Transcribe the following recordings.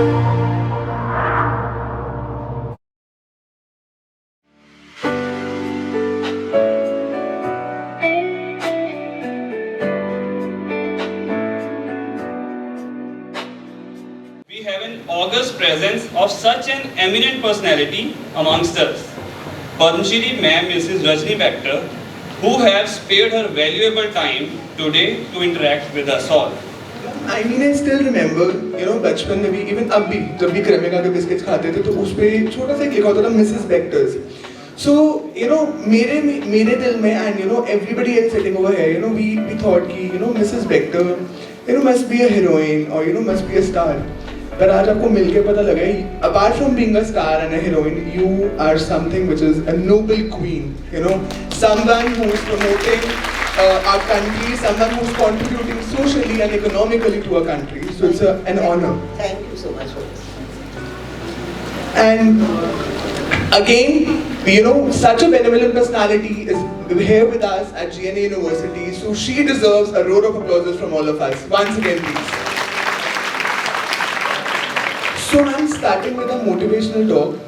We have an august presence of such an eminent personality amongst us. Padma Shree Mrs. Rajni Bector, who has spared her valuable time today to interact with us all. I mean, I still remember, बचपन में भी, even अब भी, जब भी क्रेमिका के biscuits खाते थे, तो उस पे छोटा सा लिखा होता था Mrs. Bectors. So, मेरे दिल में, and everybody else sitting over here, we thought कि, Mrs. Bector, must be a heroine or must be a star. पर आज आपको मिलके पता लगा ही, apart from being a star and a heroine, you are something which is a noble queen. Someone who is promoting our country, someone who is contributing socially and economically to our country. So it's an honor. Thank you so much for this. And again, such a benevolent personality is here with us at GNA University. So she deserves a round of applause from all of us. Once again, please. So I'm starting with a motivational talk.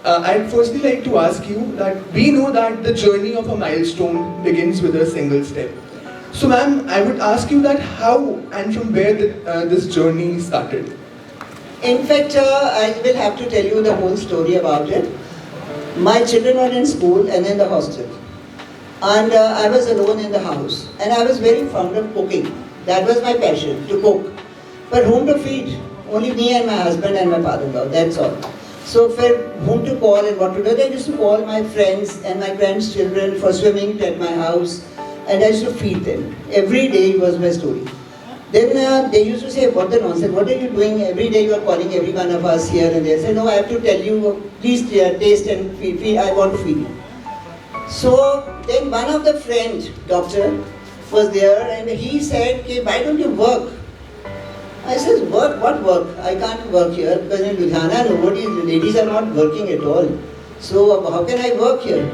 I'd firstly like to ask you that we know that the journey of a milestone begins with a single step. So ma'am, I would ask you that how and from where this journey started. In fact, I will have to tell you the whole story about it. My children were in school and in the hostel. And I was alone in the house. And I was very fond of cooking. That was my passion, to cook. But whom to feed? Only me and my husband and my father-in-law, that's all. So for whom to call and what to do, I used to call my friends and my grandchildren for swimming at my house, and I used to feed them. Every day was my story. Then they used to say, what the nonsense, what are you doing? Every day you are calling every one of us here and there. I said, no, I have to tell you, please taste and feed, I want to feed you. So then one of the friend, doctor, was there and he said, okay, why don't you work? I said, work? What work? I can't work here because in Ludhiana, ladies are not working at all. So how can I work here?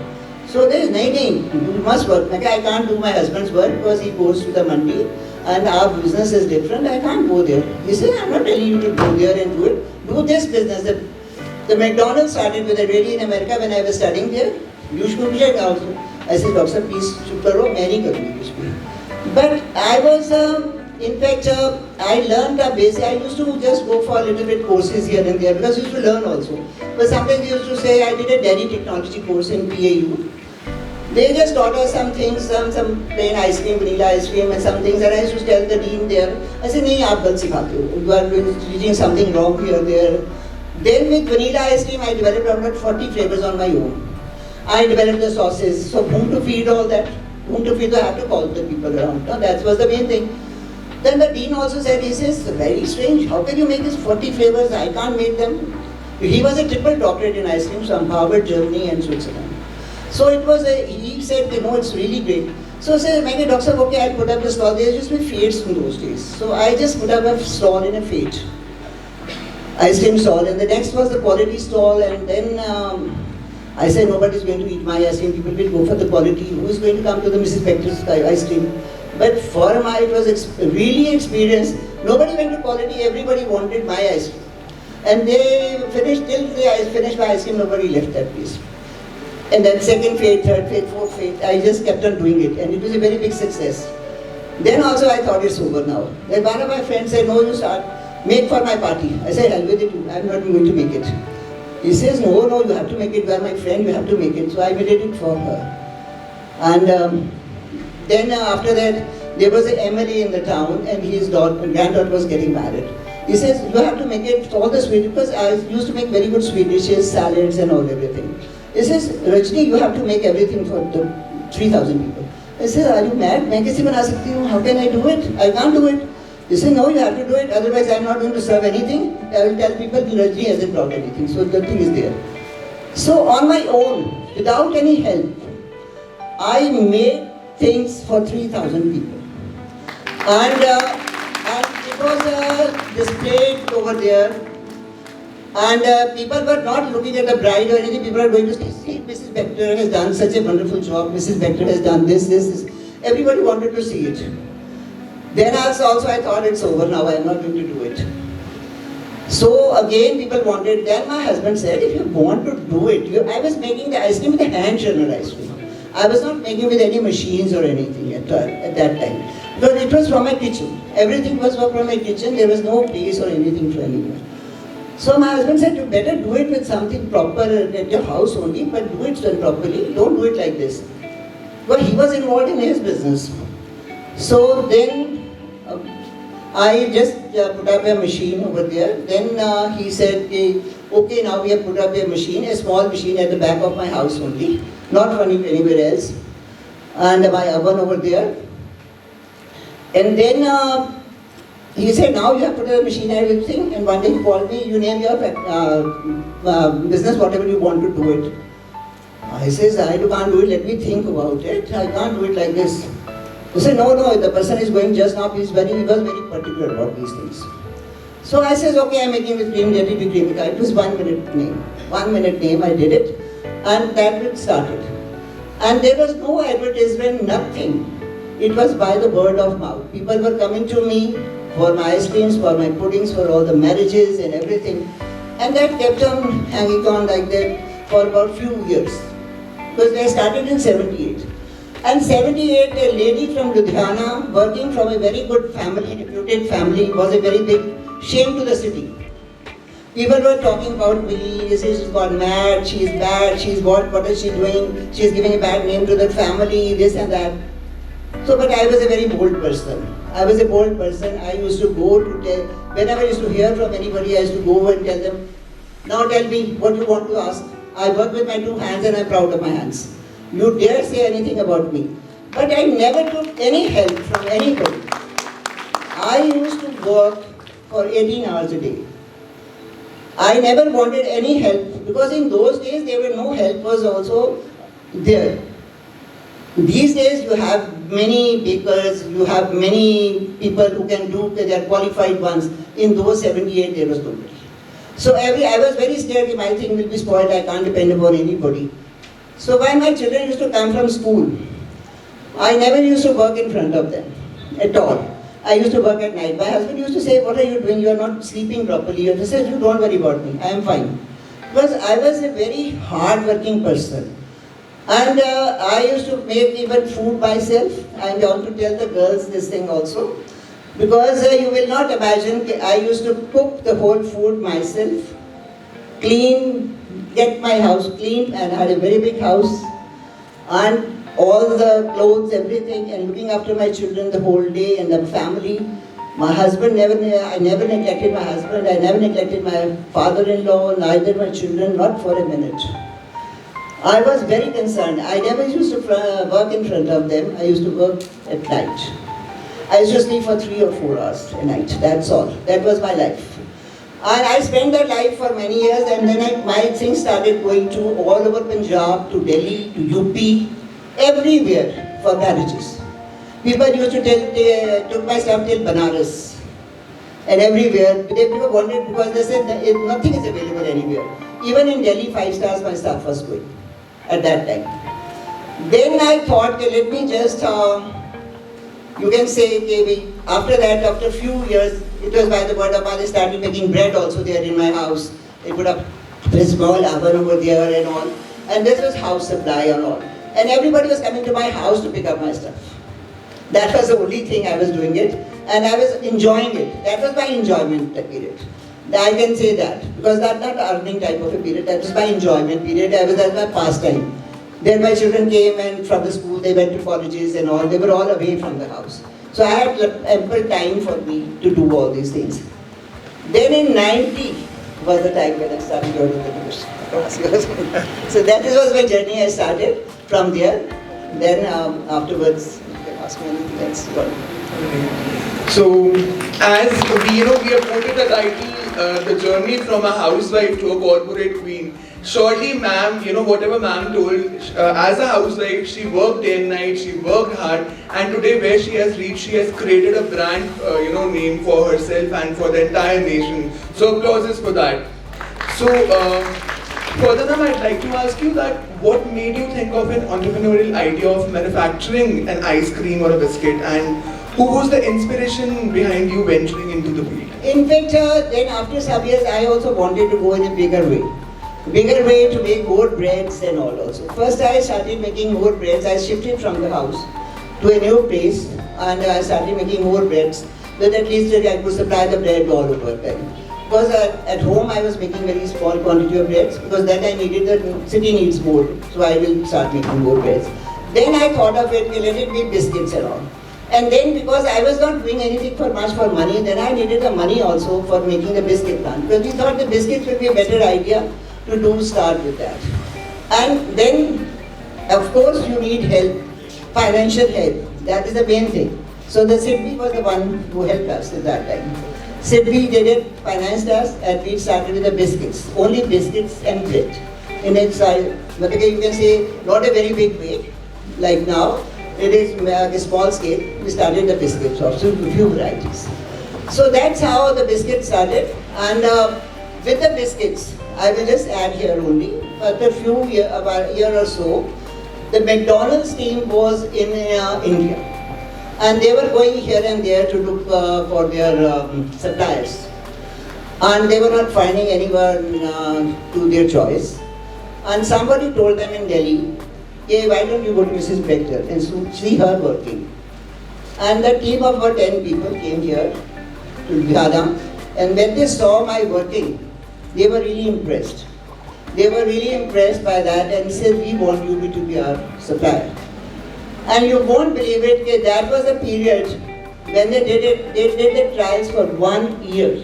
So there is nothing, you must work. I can't do my husband's work because he goes to the mandi and our business is different, I can't go there. He said, I'm not telling you to go there and do it. Do this business. The McDonald's started with a lady in America when I was studying there. You should do it also. I said, doctor, please, but I was, in fact, I learned a basic. I used to just go for a little bit courses here and there because I used to learn also. But sometimes they used to say, I did a dairy technology course in PAU. They just taught us some things, some plain ice cream, vanilla ice cream and some things, and I used to tell the dean there, I said, nahi, aap galat sikhate ho. You are teaching something wrong here, there. Then with vanilla ice cream, I developed about 40 flavors on my own. I developed the sauces. So whom to feed all that? Whom to feed? I have to call the people around. No, that was the main thing. Then the dean also said, he says, very strange, how can you make these 40 flavors? I can't make them. He was a triple doctorate in ice cream from Harvard, Germany and Switzerland. So it was, he said, no, it's really great. So I said, doctor, okay, I'll put up the stall. There used to be fates in those days. So I just put up a stall in a fate. Ice cream stall. And the next was the quality stall. And then I said, nobody's going to eat my ice cream. People will go for the quality. Who is going to come to the Mrs. Bector's ice cream? But for it was really experience. Nobody went to quality. Everybody wanted my ice cream. And they finished, till they finished my ice cream, nobody left that place. And then second fate, third fate, fourth fate, I just kept on doing it. And it was a very big success. Then also I thought it's over now. Then one of my friends said, no, you start, make for my party. I said, hell with it, I'm not going to make it. He says, no, you have to make it. You are my friend, you have to make it. So I made it for her. And then after that, there was an MLA in the town and his granddaughter was getting married. He says, you have to make it all the sweet, because I used to make very good sweet dishes, salads and all everything. He says, Rajni, you have to make everything for the 3,000 people. I said, are you mad? How can I do it? I can't do it. He said, no, you have to do it, otherwise I'm not going to serve anything. I will tell people Rajni hasn't brought anything, so the thing is there. So on my own, without any help, I made things for 3,000 people. And it was displayed over there. And people were not looking at the bride or anything. People are going to say, see, Mrs. Bector has done such a wonderful job. Mrs. Bector has done this. Everybody wanted to see it. Then also I thought it's over now. I am not going to do it. So again, people wanted. Then my husband said, if you want to do it, I was making the ice cream with a hand churner ice cream. I was not making with any machines or anything at that time. Because it was from my kitchen. Everything was from my kitchen. There was no place or anything for anywhere. So my husband said, you better do it with something proper at your house only, but do it properly. Don't do it like this. But he was involved in his business. So then I just put up a machine over there. Then he said, okay, now we have put up a machine, a small machine at the back of my house only, not running anywhere else. And my oven over there. And then he said, now you have put a machine and everything. And one day he called me, you name your business, whatever you want to do it. I says, I can't do it, let me think about it. I can't do it like this. He said, no, the person is going just now, he was very particular about these things. So I says, okay, I'm making with cream, let it be Cremica. It was 1 minute name. 1 minute name, I did it. And that it started. And there was no advertisement, nothing. It was by the word of mouth. People were coming to me for my ice creams, for my puddings, for all the marriages and everything. And that kept on hanging on like that for about few years. Because I started in 78. And 78, a lady from Ludhiana, working from a very good family, reputed family, was a very big shame to the city. People were talking about me, she's gone mad, she's bad, what is she doing? She's giving a bad name to the family, this and that. So, but I was a very bold person. I used to go to tell, whenever I used to hear from anybody, I used to go and tell them, now tell me what you want to ask. I work with my 2 hands and I'm proud of my hands. You dare say anything about me. But I never took any help from anybody. I used to work for 18 hours a day. I never wanted any help because in those days there were no help was also there. These days you have many bakers, you have many people who can do, they are qualified ones. In those 78 there was nobody. So I was very scared if my thing will be spoiled, I can't depend upon anybody. So when my children used to come from school, I never used to work in front of them at all. I used to work at night. My husband used to say, what are you doing? You are not sleeping properly. I said, you don't worry about me. I am fine. Because I was a very hard-working person. And I used to make even food myself. I want to tell the girls this thing also. Because you will not imagine, I used to cook the whole food myself, clean, get my house clean, and I had a very big house. And all the clothes, everything, and looking after my children the whole day and the family. My husband, I never neglected my husband, I never neglected my father-in-law, neither my children, not for a minute. I was very concerned. I never used to work in front of them, I used to work at night. I used to sleep for 3 or 4 hours a night, that's all. That was my life. And I spent that life for many years, and then my things started going to all over Punjab, to Delhi, to UP, everywhere for marriages. People used to took my stuff till Banaras and everywhere. They people wanted because they said that nothing is available anywhere. Even in Delhi, 5 stars, my stuff was going at that time. Then I thought, let me just, you can say, after that, after a few years, it was by the word of mouth, they started making bread also there in my house. They put up a small oven over there and all. And this was house supply and all. And everybody was coming to my house to pick up my stuff. That was the only thing I was doing it. And I was enjoying it. That was my enjoyment period. I can say that. Because that's not earning type of a period. That was my enjoyment period. That was my pastime. Then my children came and from the school, they went to colleges and all. They were all away from the house. So I had ample time for me to do all these things. Then in 90 was the time when I started going to the university. So that was my journey I started from there. Then afterwards, you can ask me anything else. So as we have quoted the title, The Journey from a Housewife to a Corporate Queen. Surely ma'am, whatever ma'am told, as a housewife, she worked day and night, she worked hard, and today where she has reached, she has created a brand, name for herself and for the entire nation. So applauses for that. So, further ma'am, I'd like to ask you that what made you think of an entrepreneurial idea of manufacturing an ice cream or a biscuit, and Who was the inspiration behind you venturing into the field? In fact, then after some years, I also wanted to go in a bigger way. Bigger way to make more breads and all also. First I started making more breads. I shifted from the house to a new place and I started making more breads. But at least I could supply the bread all over then. Because at home I was making very small quantity of breads because then I needed, the city needs more. So I will start making more breads. Then I thought of it, let it be biscuits and all. And then because I was not doing anything for much for money, then I needed the money also for making the biscuit plant. Because we thought the biscuits would be a better idea to start with that. And then, of course, you need help, financial help. That is the main thing. So the SIDBI was the one who helped us at that time. SIDBI did it, financed us, and we started with the biscuits. Only biscuits and bread. In its, you can say, not a very big way, like now. It is a small scale. We started the biscuits also, a few varieties. So that's how the biscuits started. And with the biscuits, I will just add here only, after about a year or so, the McDonald's team was in India. And they were going here and there to look for their suppliers. And they were not finding anyone to their choice. And somebody told them in Delhi, hey, why don't you go to Mrs. Bector and see her working? And the team of about 10 people came here to Bihada, and when they saw my working, they were really impressed. They were really impressed by that and said, we want you to be our supplier. And you won't believe it, that was a period when they did it, they did the trials for 1 year.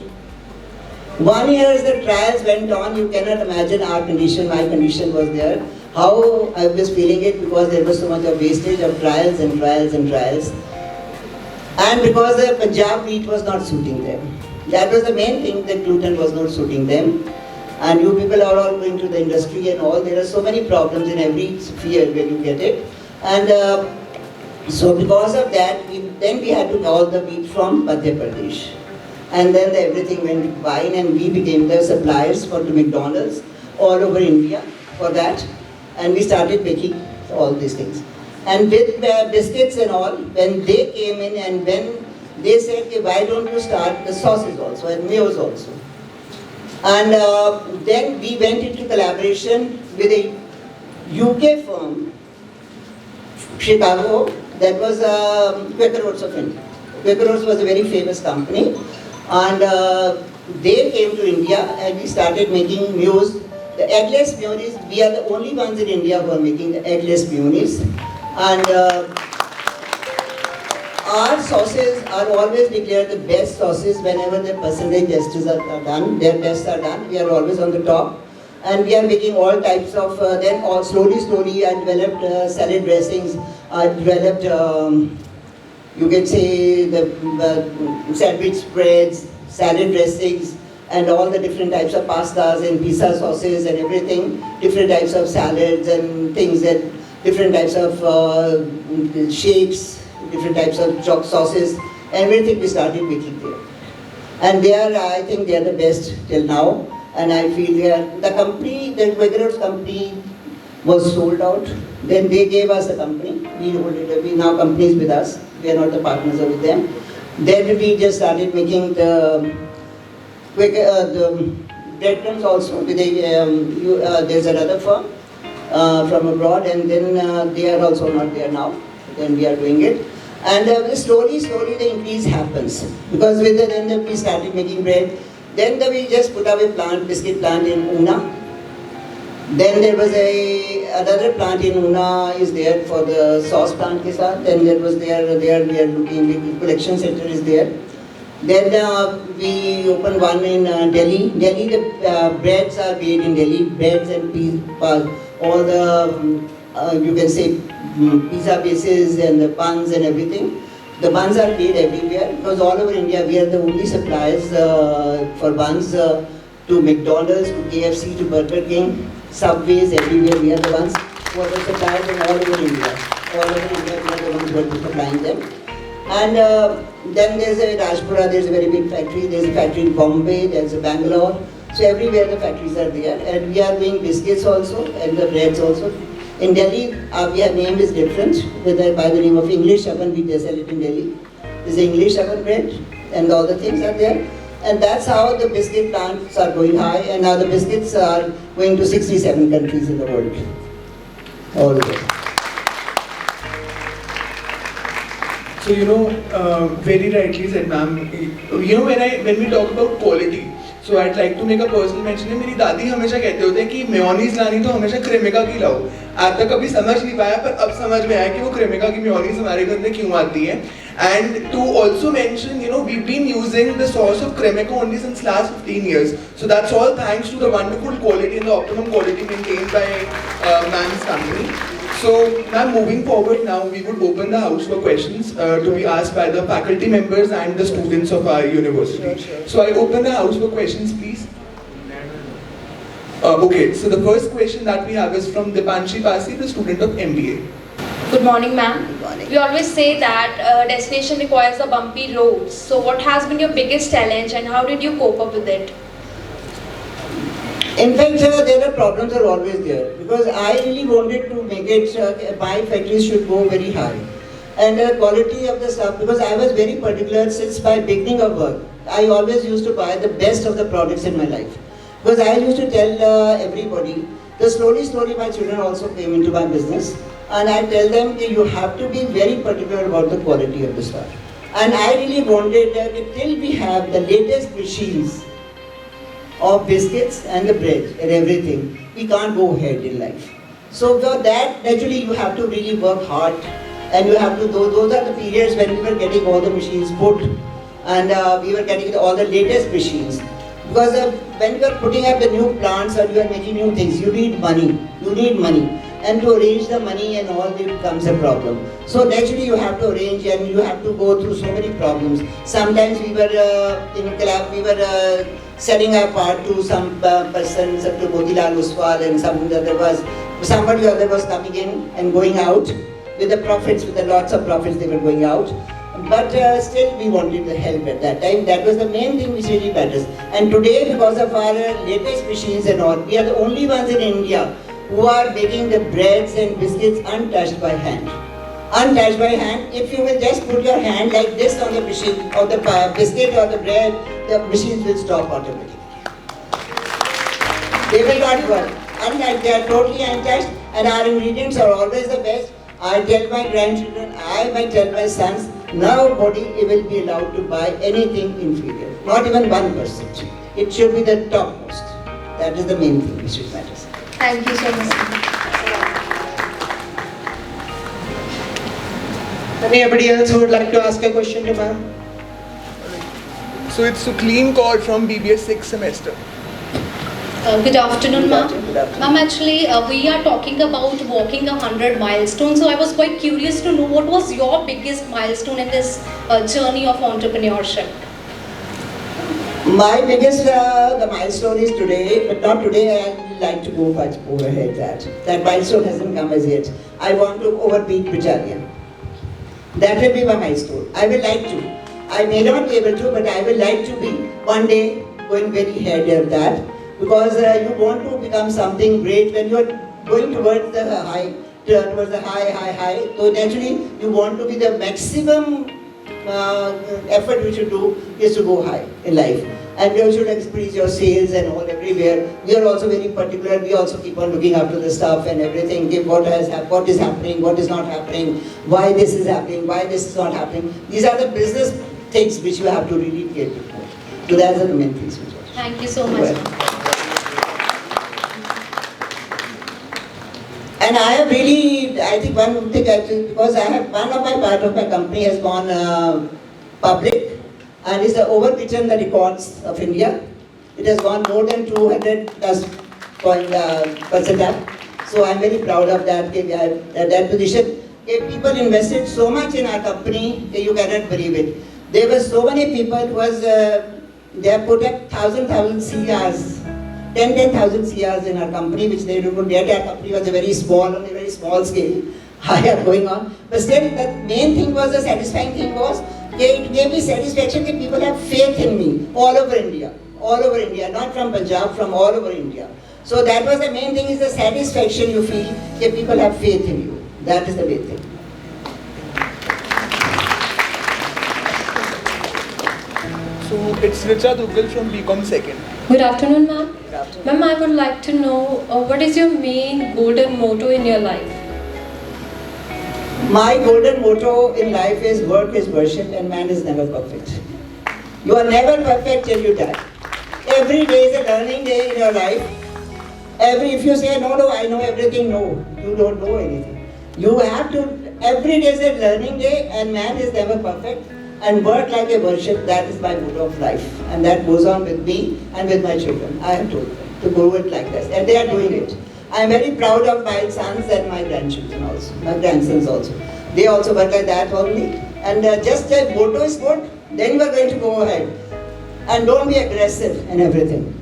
1 year as the trials went on, you cannot imagine our condition, my condition was there. How I was feeling it because there was so much of wastage of trials and trials and trials. And because the Punjab wheat was not suiting them. That was the main thing, that gluten was not suiting them. And you people are all going to the industry and all, there are so many problems in every sphere when you get it. And so because of that, then we had to call the wheat from Madhya Pradesh. And then everything went fine and we became the suppliers for the McDonald's all over India for that. And we started making all these things. And with biscuits and all, when they came in and when they said, okay, why don't you start the sauces also and mayos also. And then we went into collaboration with a UK firm, Chicago, that was Quaker Oats of India. Quaker Oats was a very famous company. And they came to India and we started making mayos. The eggless mayonnaise, we are the only ones in India who are making the eggless mayonnaise. And our sauces are always declared the best sauces whenever the percentage tests are done, their tests are done. We are always on the top. And we are making all types of, then all slowly I developed salad dressings. I developed, you can say, the sandwich spreads, salad dressings, and all the different types of pastas and pizza sauces and everything, different types of salads and things, and different types of shakes, different types of chalk sauces, everything we started making there. And they are, I think they are the best till now, and I feel they are, the company, the Quaker Oats company was sold out, then they gave us the company, we now companies with us, we are not the partners with them. Then we just started making the bread crumbs also with there's another firm from abroad, and then they are also not there now. Then we are doing it, and slowly the increase happens because with then we started making bread. Then we just put up a plant, biscuit plant in Una. Then there was another plant in Una is there for the sauce plant ke saath. Then there was there we are looking, the collection center is there. Then we opened one in Delhi. Delhi, the breads are made in Delhi, breads and pizzas, all the, you can say, pizza bases and the buns and everything. The buns are made everywhere because all over India we are the only suppliers for buns to McDonald's, to KFC, to Burger King, Subways, everywhere we are the ones who are the suppliers in all over India. All over India we are the ones who are supplying them. And then there's a Rajpura, there's a very big factory, there's a factory in Bombay, there's a Bangalore. So everywhere the factories are there. And we are doing biscuits also and the breads also. In Delhi, our name is different, by the name of English Oven, we sell it in Delhi. is English oven bread, and all the things are there. And that's how the biscuit plants are going high, and now the biscuits are going to 67 countries in the world. All over. So very rightly said, ma'am. When we talk about quality, so I'd like to make a personal mention. मेरी दादी हमेशा कहते होते हैं कि mayonnaise लानी तो हमेशा क्रेमिका की लाओ. आज तक कभी समझ नहीं पाया, पर अब समझ में आया कि वो क्रेमिका की मेयोनीज हमारे घर में क्यों आती है. And to also mention, we've been using the sauce of Cremica only since last 15 years. So that's all thanks to the wonderful quality and the optimum quality maintained by ma'am's company. So now moving forward, now we would open the house for questions to be asked by the faculty members and the students of our university. Sure. So I open the house for questions, please. Okay, so the first question that we have is from Dipanshi Pasi, the student of MBA. Good morning, ma'am. Good morning. We always say that destination requires a bumpy road. So what has been your biggest challenge and how did you cope up with it? In fact, there are problems are always there, because I really wanted to make it, my factories should go very high. And the quality of the stuff, because I was very particular since my beginning of work. I always used to buy the best of the products in my life. Because I used to tell everybody, slowly my children also came into my business. And I tell them that you have to be very particular about the quality of the stuff. And I really wanted that till we have the latest machines of biscuits and the bread and everything, we can't go ahead in life. So for that, naturally you have to really work hard, and you have to, those are the periods when we were getting all the machines put, and we were getting all the latest machines. Because when you are putting up the new plants or you are making new things, you need money. And to arrange the money and all, it becomes a problem. So naturally you have to arrange, and you have to go through so many problems. Sometimes we were selling our part to some person, to Motilal Oswal, and somebody other was coming in and going out with the profits, with the lots of profits they were going out. But still we wanted the help at that time. That was the main thing which really matters. And today, because of our latest machines and all, we are the only ones in India who are making the breads and biscuits untouched by hand. Untouched by hand. If you will just put your hand like this on the machine, or the biscuit or the bread, the machines will stop automatically. They will not work. Untouched, they are totally untouched, and our ingredients are always the best. I tell my grandchildren, I might tell my sons, nobody will be allowed to buy anything inferior. Not even 1%. It should be the topmost. That is the main thing which matters. Thank you so much. Anybody else who would like to ask a question to ma'am? So it's Sucleen Kaur from BBS 6th semester. Good afternoon, ma'am. Good afternoon. Ma'am, actually, we are talking about walking 100 milestones. So I was quite curious to know what was your biggest milestone in this journey of entrepreneurship? My biggest the milestone is today, but not today. I would like to go much more ahead. That milestone hasn't come as yet. I want to overbeat Britannia. That will be my milestone. I will like to. I may not be able to, but I will like to be one day going very ahead of that. Because you want to become something great when you are going towards the high. So naturally, you want to be the maximum effort you should do is to go high in life. And you should increase your sales and all everywhere. We are also very particular. We also keep on looking after the stuff and everything. What is happening, what is not happening, why this is happening, why this is not happening. These are the business things which you have to really get before. So that's the main things. Thank you so much. And I have really, I think one thing actually, because I have, one of my part of my company has gone public, and is overwritten the records of India. It has gone more than 200 plus percent up. So I'm very proud of that, that position. People invested so much in our company that you cannot believe it. There were so many people who was, they have put up 1,000 CRs. 10,000 CRs in our company, which they didn't get. Our company was on a very small scale, higher going on. But still, the main thing was, the satisfying thing was, it gave me satisfaction that people have faith in me, all over India, not from Punjab, from all over India. So that was the main thing, is the satisfaction you feel that people have faith in you. That is the main thing. So it's Richa Duggal from BCom second. Good afternoon, ma'am. Good afternoon. Ma'am, I would like to know what is your main golden motto in your life? My golden motto in life is work is worship and man is never perfect. You are never perfect till you die. Every day is a learning day in your life. If you say, no, I know everything, no, you don't know anything. You have to, every day is a learning day and man is never perfect. And work like a worship, that is my motto of life. And that goes on with me and with my children. I have told them to go it like this. And they are doing it. I am very proud of my sons and my grandchildren also, my grandsons also. They also work like that only. And just a motto is good, then you are going to go ahead. And don't be aggressive in everything.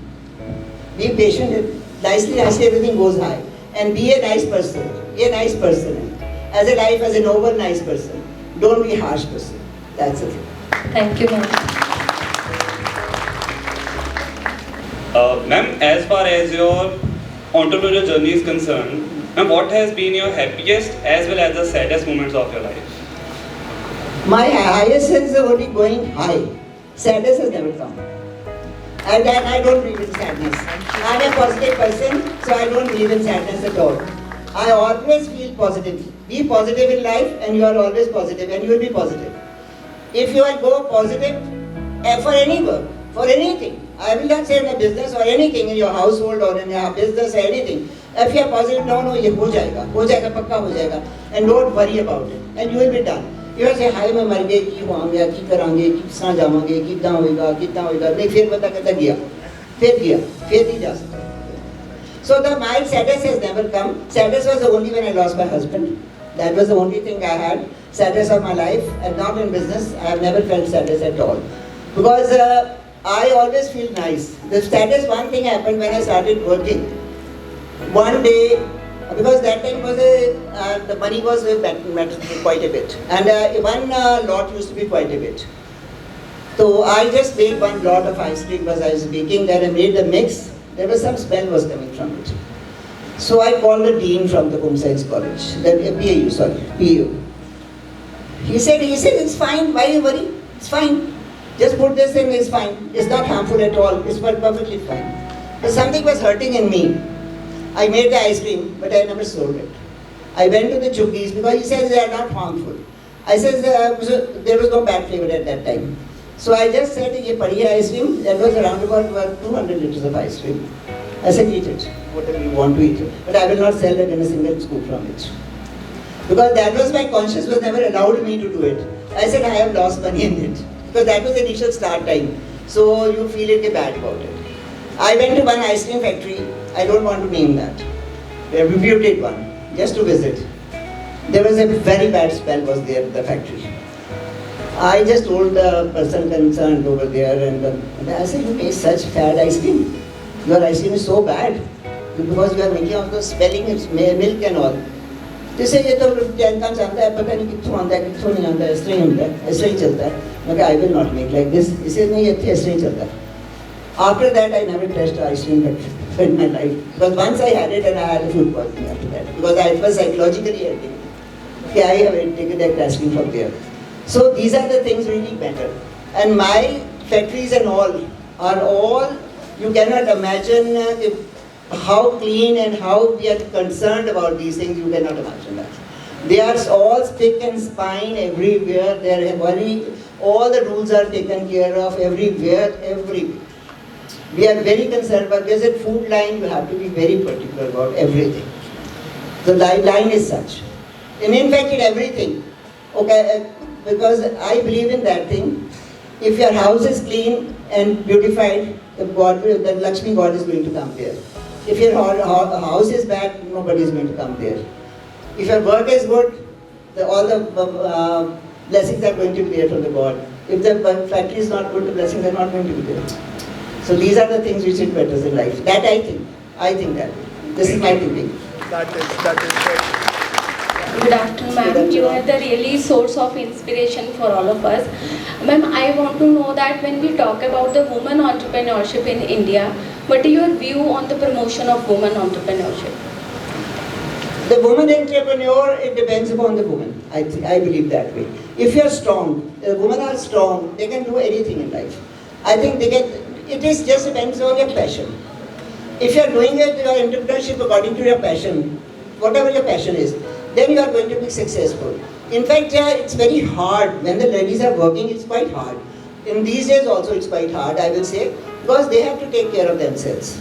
Be patient, nicely, everything goes high. And be a nice person. Be a nice person. As a life, as a noble, nice person. Don't be a harsh person. That's it. Thank you, ma'am. Ma'am, as far as your entrepreneurial journey is concerned, ma'am, what has been your happiest as well as the saddest moments of your life? My highest is only going high. Sadness has never come. And then I don't believe in sadness. I'm a positive person, so I don't believe in sadness at all. I always feel positive. Be positive in life and you are always positive and you will be positive. If you will go positive for any work, for anything, I will not say in a business or anything in your household or in your business or anything. If you are positive, no, ye ho jayega, pakka ho jayega, and don't worry about it, and you will be done. You will say, hi, मैं मर गई, की होंगे, की करांगे, किसना जावांगे, कितना होएगा, नहीं फिर पता करता गया, फिर नहीं जा सकता. So my saddest has never come. Saddest was only when I lost my husband. That was the only thing I had. Saddest of my life, and not in business. I have never felt saddest at all. Because I always feel nice. The saddest one thing happened when I started working. One day, because that time was the money was quite a bit. And one lot used to be quite a bit. So I just made one lot of ice cream because I was baking there and made the mix. There was some smell was coming from it. So I called the dean from the Home Science College, PAU. He said, it's fine, why you worry? It's fine. Just put this in, it's fine. It's not harmful at all, it's perfectly fine. But something was hurting in me. I made the ice cream, but I never sold it. I went to the Chuggies because he says they are not harmful. I said there was no bad flavor at that time. So I just said, ye padhiya ice cream, that was around about 200 liters of ice cream. I said, eat it, whatever you want to eat it. But I will not sell it in a single scoop from it. Because that was my conscience was never allowed me to do it. I said, I have lost money in it. Because that was the initial start time. So you feel it bad about it. I went to one ice cream factory. I don't want to name that. A reputed one, just to visit. There was a very bad smell was there in the factory. I just told the person concerned over there and I said, you make such bad ice cream. Your ice cream is so bad because you are making all the smelling milk and all. They say, ये तो जनता जानता है, पता नहीं कित्थों आंदा है, कित्थों नहीं आंदा है, ऐसे ही होता है, ऐसे ही चलता है. मैं कहा, I will not make like this. इसे नहीं ऐसे ही चलता है. After that, I never touched ice cream in my life. Because once I had it and I had a food poisoning after that. Because I was psychologically helping. Okay, I have taken that ice cream from there. So these are the things really matter. And my factories and all are all, you cannot imagine how clean and how we are concerned about these things, you cannot imagine that. They are all spick and spine everywhere, they are all the rules are taken care of everywhere. We are very concerned, but there's a food line, you have to be very particular about everything. The line is such. And in fact, in everything, okay, because I believe in that thing. If your house is clean and beautified, the Lakshmi God is going to come there. If your house is bad, nobody is going to come there. If your work is good, all the blessings are going to be there from the God. If the factory is not good, the blessings are not going to be there. So these are the things which it matters in life. That I think that. This is my thinking. That is Good afternoon, ma'am. You are the really source of inspiration for all of us. Ma'am, I want to know that when we talk about the women entrepreneurship in India, what is your view on the promotion of women entrepreneurship? The woman entrepreneur, it depends upon the woman. I believe that way. If you are strong, the women are strong, they can do anything in life. I think they get, it is just depends on your passion. If you are doing your entrepreneurship according to your passion, whatever your passion is, then you are going to be successful. In fact, it's very hard. When the ladies are working, it's quite hard. In these days also it's quite hard, I will say, because they have to take care of themselves.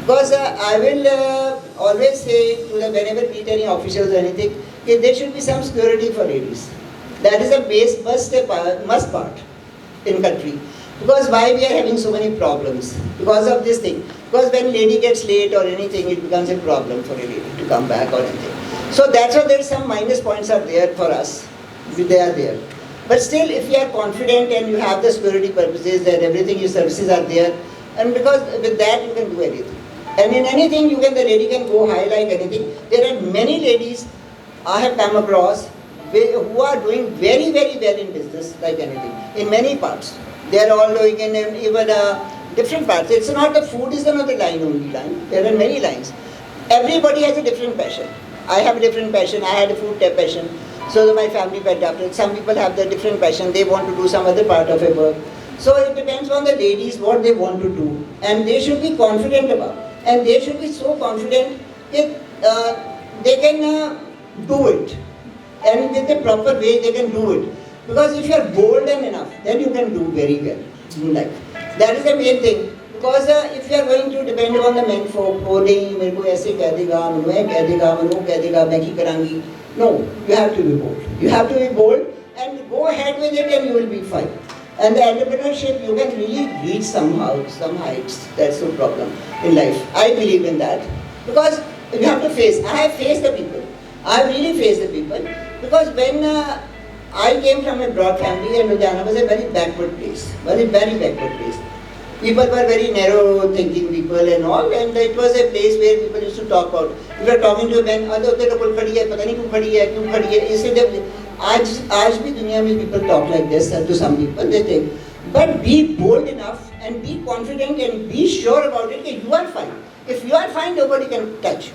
Because I will always say to them, whenever meet any officials or anything, there should be some security for ladies. That is a base must part in country. Because why we are having so many problems? Because of this thing. Because when lady gets late or anything, it becomes a problem for a lady to come back or anything. So that's why there are some minus points are there for us. They are there. But still, if you are confident and you have the security purposes, that everything, your services are there, and because with that you can do anything. And in anything, the lady can go high like anything. There are many ladies I have come across who are doing very, very well in business like anything, in many parts. They are all doing in even different parts. It's not the food is not the only line. There are many lines. Everybody has a different passion. I have a different passion. I had a food passion. So my family went after it. Some people have the different passion. They want to do some other part of a work. So it depends on the ladies what they want to do. And they should be confident about. And they should be so confident that they can do it. And with the proper way they can do it. Because if you are bold enough, then you can do very well in life. That is the main thing. Because if you are going to depend on the men folk, मेरे को ऐसे कह देगा, मैं कह देगा, मैं वो कह देगा, मैं की करांगी. No, you have to be bold. You have to be bold and go ahead with it and you will be fine. And the entrepreneurship, you can really reach somehow, some heights. That's no problem in life. I believe in that. Because you have to face. I have faced the people. I have really faced the people. Because when I came from a broad family and Ludhiana was a very backward place. Very backward place. People were very narrow thinking people and all, and it was a place where people used to talk about. If you are talking to a man, पता नहीं क्यों खड़ी है, इससे आज भी दुनिया में people talk like this to some people, they think. But be bold enough and be confident and be sure about it that you are fine. If you are fine, nobody can touch you.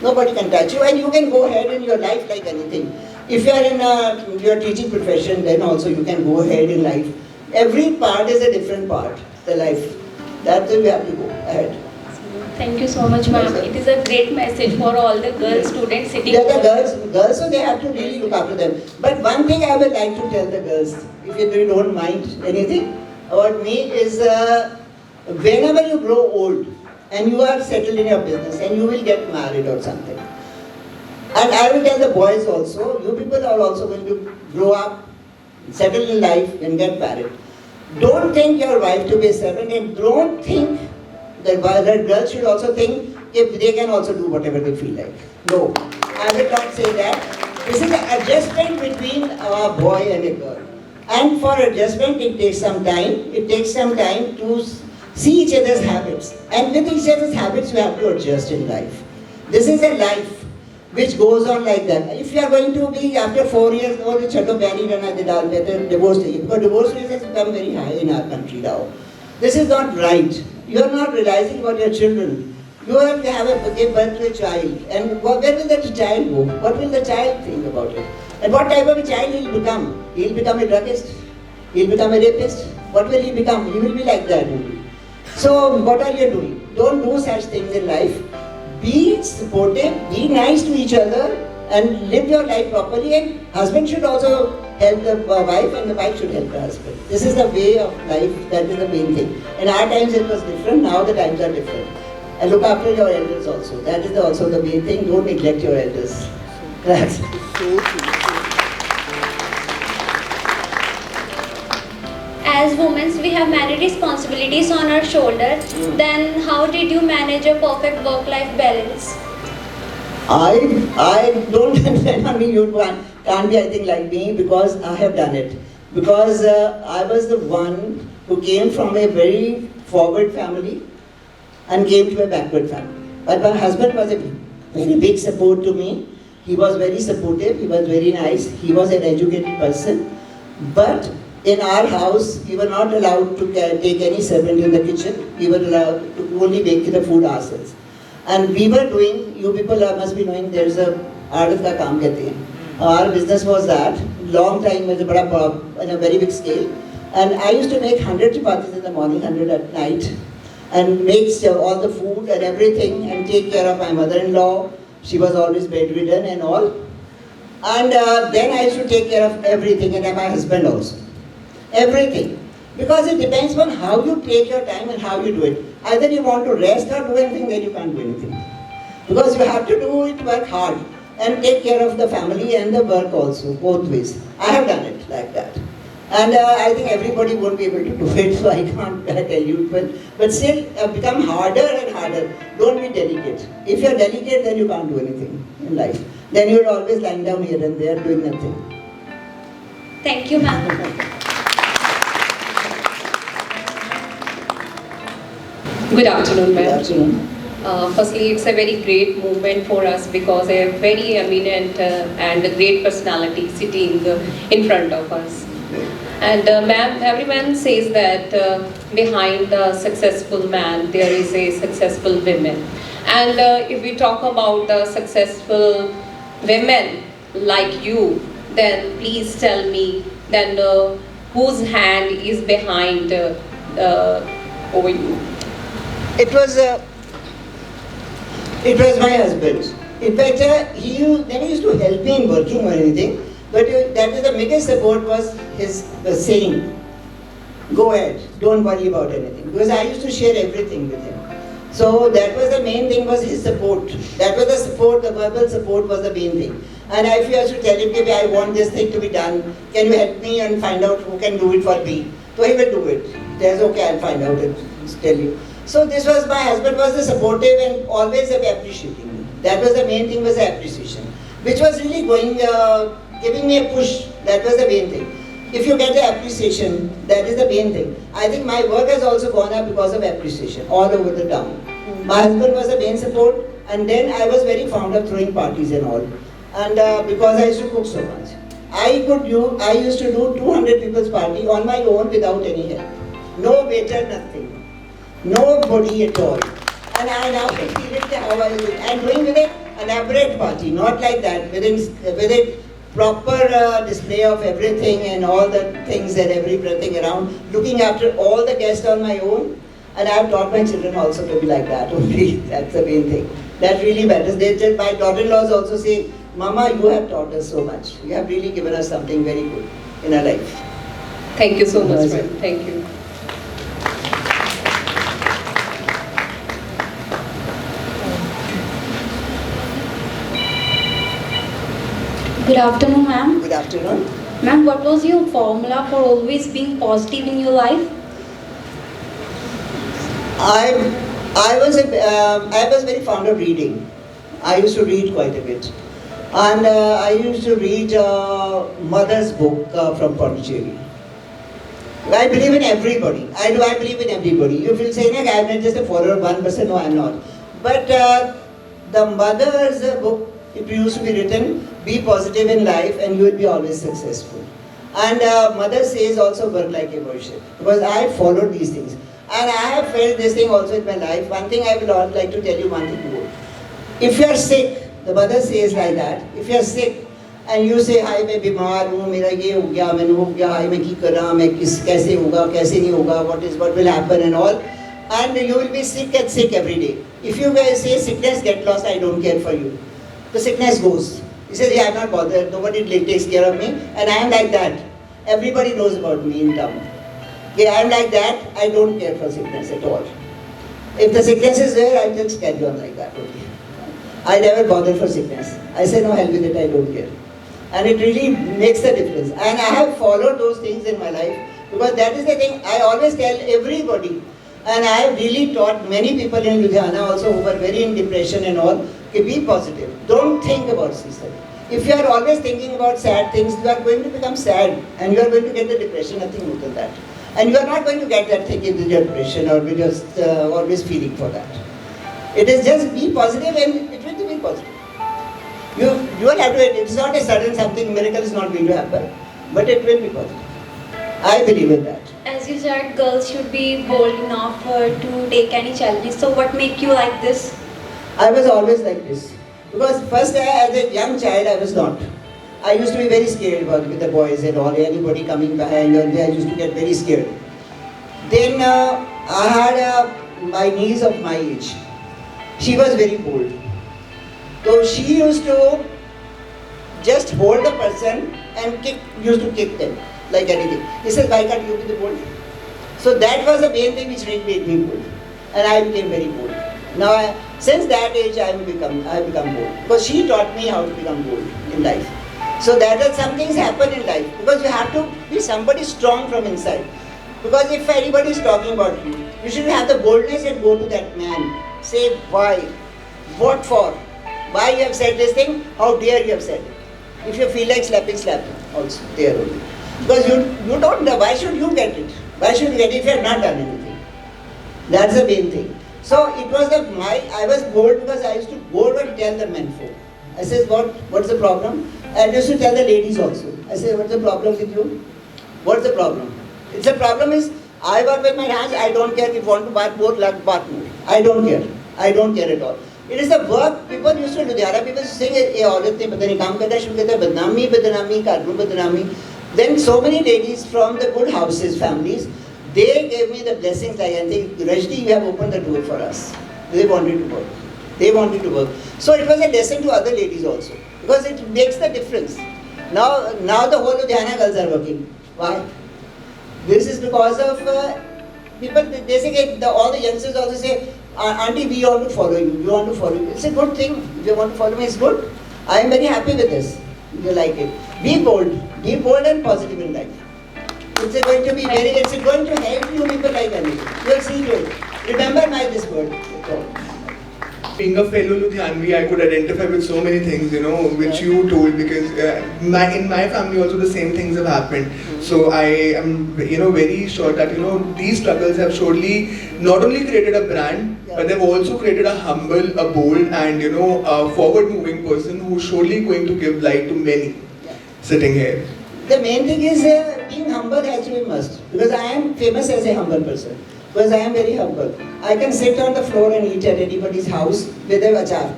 Nobody can touch you, and you can go ahead in your life like anything. If you are in your teaching profession, then also you can go ahead in life. Every part is a different part. The life. That's why we have to go ahead. Thank you so much, ma'am. It is a great message for all the girl students sitting here. The girls, so they have to really look after them. But one thing I would like to tell the girls, if you don't mind anything about me, is whenever you grow old and you are settled in your business and you will get married or something. And I will tell the boys also, you people are also going to grow up, settle in life and get married. Don't think your wife to be a servant, and don't think that girls should also think if they can also do whatever they feel like. No, I will not say that. This is an adjustment between a boy and a girl. And for adjustment, it takes some time. It takes some time to see each other's habits. And with each other's habits, you have to adjust in life. This is a life which goes on like that. If you are going to be after 4 years, oh, the chhato married and divorce, because divorce rates has become very high in our country now. This is not right. You are not realizing about your children. You have to give birth to a child, and where will that child go? What will the child think about it? And what type of a child he will become? He will become a druggist. He will become a rapist. What will he become? He will be like that only. So what are you doing? Don't do such things in life. Be supportive, be nice to each other, and live your life properly. And husband should also help the wife, and the wife should help the husband. This is the way of life. That is the main thing. In our times it was different. Now the times are different. And look after your elders also. That is also the main thing. Don't neglect your elders. That's so true. As women, we have many responsibilities on our shoulder. Then how did you manage a perfect work-life balance? I don't understand. I mean, you can't be, I think, like me, because I have done it. Because I was the one who came from a very forward family and came to a backward family. But my husband was a very big support to me. He was very supportive. He was very nice. He was an educated person. But in our house, we were not allowed to take any servant in the kitchen. We were allowed to only make the food ourselves. And we were doing, you people must be knowing, there's a art ka kaam kehte hain. Our business was that, long time, in a very big scale. And I used to make 100 chapatis in the morning, 100 at night, and make all the food and everything, and take care of my mother-in-law. She was always bedridden and all. And then I used to take care of everything, and my husband also. Everything. Because it depends on how you take your time and how you do it. Either you want to rest or do anything, then you can't do anything. Because you have to do it, work hard, and take care of the family and the work also, both ways. I have done it like that. And I think everybody won't be able to do it, so I can't tell you. But still, become harder and harder. Don't be delicate. If you're delicate, then you can't do anything in life. Then you're always lying down here and there doing nothing. Thank you, ma'am. Good afternoon, ma'am. Good afternoon. Firstly, it's a very great moment for us because a very eminent and a great personality sitting in front of us. And ma'am, everyone says that behind the successful man, there is a successful woman. And if we talk about the successful women like you, then please tell me then whose hand is behind over you? It was my husband. In fact, he never used to help me in working or anything. But that is the biggest support was his saying, go ahead, don't worry about anything. Because I used to share everything with him. So that was the main thing, was his support. That was the support, the verbal support was the main thing. And if you used to tell him, maybe I want this thing to be done, can you help me and find out who can do it for me? So he will do it. There's okay, I'll find out and tell you. So this was, my husband was the supportive and always appreciating me. That was the main thing, was the appreciation. Which was really going, giving me a push. That was the main thing. If you get the appreciation, that is the main thing. I think my work has also gone up because of appreciation all over the town. My husband was the main support, and then I was very fond of throwing parties and all. And because I used to cook so much. I used to do 200 people's party on my own without any help. No waiter, nothing. Nobody at all. And I now experienced how I do it. And doing with it an elaborate party, not like that, with it proper display of everything and all the things and everything around, looking after all the guests on my own. And I have taught my children also to be like that only. That's the main thing. That really matters. My daughter-in-laws also say, Mama, you have taught us so much. You have really given us something very good in our life. Thank you so much, ma'am. Thank you. Good afternoon, ma'am. Good afternoon. Ma'am, what was your formula for always being positive in your life? I was very fond of reading. I used to read quite a bit. And I used to read Mother's book from Pondicherry. I believe in everybody. I believe in everybody. You will say, I am not just a follower of one person. No, I am not. But the Mother's book, it used to be written, be positive in life and you will be always successful. And Mother says also work like a worship. Because I followed these things. And I have felt this thing also in my life. One thing I will like to tell you one thing more. If you are sick, the Mother says like that, if you are sick and you say, hi, मैं बीमार हूँ, मेरा ये हो गया, मैंने हो गया, hi, मैं की करा, मैं कैसे होगा, कैसे नहीं होगा, what will happen and all. And you will be sick and sick every day. If you say sickness, get lost, I don't care for you. The sickness goes. He says, yeah, I'm not bothered, nobody takes care of me, and I am like that. Everybody knows about me in town. Yeah, I am like that, I don't care for sickness at all. If the sickness is there, I just carry on like that only. I never bother for sickness. I say, no, hell with it, I don't care. And it really makes a difference. And I have followed those things in my life, because that is the thing I always tell everybody. And I have really taught many people in Ludhiana also who were very in depression and all, to be positive. Don't think about suicide. If you are always thinking about sad things, you are going to become sad and you are going to get the depression, nothing more than that. And you are not going to get that thing in the depression or be just always feeling for that. It is just be positive and it will be positive. You will have to, it's not a sudden something, miracle is not going to happen, but it will be positive. I believe in that. As you said, girls should be bold enough to take any challenges. So what make you like this? I was always like this. Because first as a young child I was not. I used to be very scared with the boys and all, anybody coming behind, and I used to get very scared. Then I had my niece of my age. She was very bold. So she used to just hold the person and used to kick them like anything. He said, why can't you be the bold? So that was the main thing which made me bold. And I became very bold. Now, since that age, I have become bold. Because she taught me how to become bold in life. So that is some things happen in life. Because you have to be somebody strong from inside. Because if anybody is talking about you, you should have the boldness and go to that man. Say why, what for, why you have said this thing, how dare you have said it. If you feel like slapping, slap him also, there only. Because you don't know, why should you get it? Why should you get it if you have not done anything? That's the main thing. So it was I was bold because I used to go and tell the men folk. I said, what's the problem? And I used to tell the ladies also. I said, what's the problem with you? What's the problem? The problem is, I work with my hands, I don't care if you want to bark more, like bark more. I don't care. I don't care at all. It is the work people used to do. There are people saying, "Ye औरत ने पता नहीं काम करना शुरू किया, बदनामी, बदनामी, कानून बदनामी." Then so many ladies from the good houses, families, they gave me the blessings like, I think, Rajni, you have opened the door for us. They wanted to work. They wanted to work. So it was a lesson to other ladies also, because it makes the difference. Now the whole Ludhiana girls are working. Why? This is because of people. They say all the youngsters also say, "Auntie, we want to follow you. We want to follow you." It's a good thing. If you want to follow me, it's good. I am very happy with this. You like it. Be bold and positive in life. It's going to be it's going to help you people like anything. You will see it. Remember this word. Being a fellow Ludhianvi, I could identify with so many things, which you told, because in my family also the same things have happened. So I am, very sure that, these struggles have surely not only created a brand, but they've also created a humble, a bold and, a forward-moving person who's surely going to give light to many sitting here. The main thing is being humble has to be must, because I am famous as a humble person. Because I am very humble. I can sit on the floor and eat at anybody's house with a achar,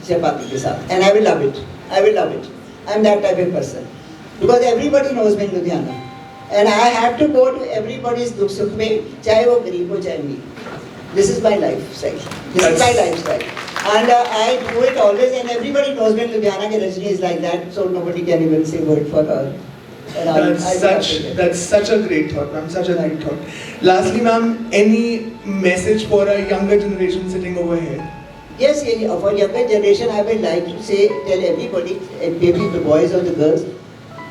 chapati ke saath, and I will love it. I will love it. I am that type of person. Because everybody knows me in Ludhiana. And I have to go to everybody's dukh sukh mein, chahe wo gareeb ho, chahe amir. This is my lifestyle. This is my lifestyle. And I do it always, and everybody knows me in Ludhiana that Rajni is like that, so nobody can even say a word for her. That's such a great thought, ma'am. Such a great thought. Lastly, ma'am, any message for a younger generation sitting over here? Yes, for younger generation, I would like to tell everybody, maybe the boys or the girls,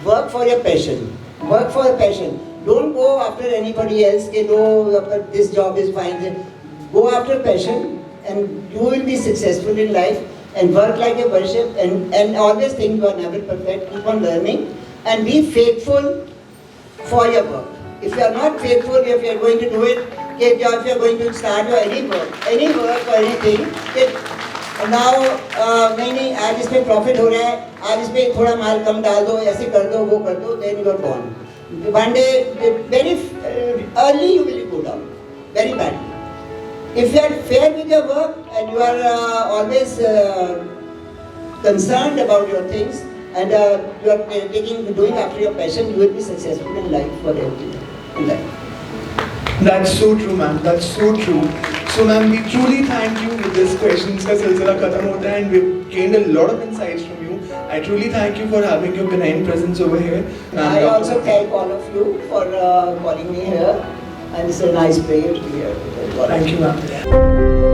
work for your passion. Work for your passion. Don't go after anybody else. This job is fine. Go after passion, and you will be successful in life. And work like a worship, and always think you are never perfect. Keep on learning. And be faithful for your work. If you are not faithful, if you are going to do it, if you are going to start your any work or anything, now नहीं आज इसमें profit हो रहा है, आज इसमें थोड़ा माल कम डाल दो, ऐसे कर दो, वो कर दो, then you are gone. One day, very early you will go down, very badly. If you are fair with your work and you are always concerned about your things, and you are doing after your passion, you will be successful in life for everything in life. That's so true, ma'am. That's so true. So, ma'am, we truly thank you. With this questions ka silsila khatam hota hai, and we've gained a lot of insights from you. I truly thank you for having your benign presence over here. I also thank all of you for calling me here, and it's a nice pleasure to be here. Thank you, ma'am.